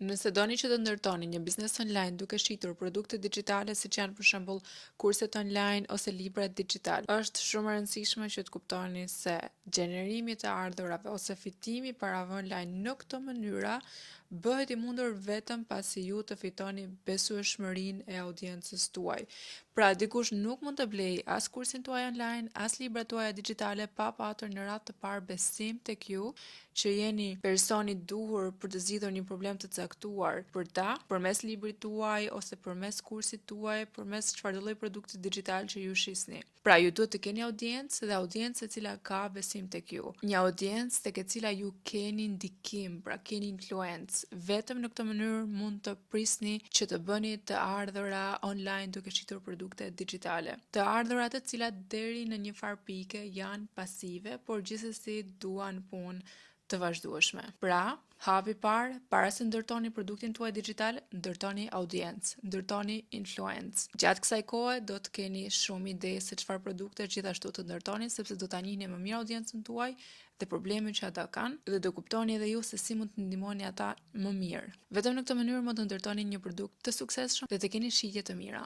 Nëse doni që të ndërtoni një biznes online duke shitur produkte digjitale siç janë për shembull kurset online ose librat digital, është shumë e rëndësishme që të kuptoni se gjenerimi të ardhurave ose fitimi parave online në këto mënyra bëhet i mundur vetëm pasi ju të fitoni besueshmërinë e audiencës tuaj. Pra, dikush nuk mund të blej as kursin tuaj online, as librat tuaja digjitale pa patur në radhë të parë besim tek ju që jeni personi duhur për të zgjidhur një problem të caktuar për ta, përmes librit tuaj ose përmes kursit tuaj, përmes çfarëdo lloj produkti digital që ju shisni. Pra, ju duhet të keni audiencë dhe audiencë e cila ka besim tek ju. Një audiencë tek e cila ju keni ndikim, pra keni influencë. Vetëm në këtë mënyrë mund të prisni që të bëni të ardhura online duke shitur produkte digjitale. Të ardhura të cilat deri në një farë pike janë pasive, por gjithsesi duan punë të vazhdueshme. Pra, hapi parë, para se ndërtoni produktin tuaj digital, ndërtoni audiencë, ndërtoni influencë. Gjatë kësaj kohe do të keni shumë ide se çfarë produkte gjithashtu të ndërtoni, sepse do ta njihni më mirë audiencën tuaj dhe problemet që ata kanë dhe do kuptoni edhe ju se si mund të ndihmoni ata më mirë. Vetëm në këtë mënyrë mund të ndërtoni një produkt të suksesshëm dhe të keni shitje të mira.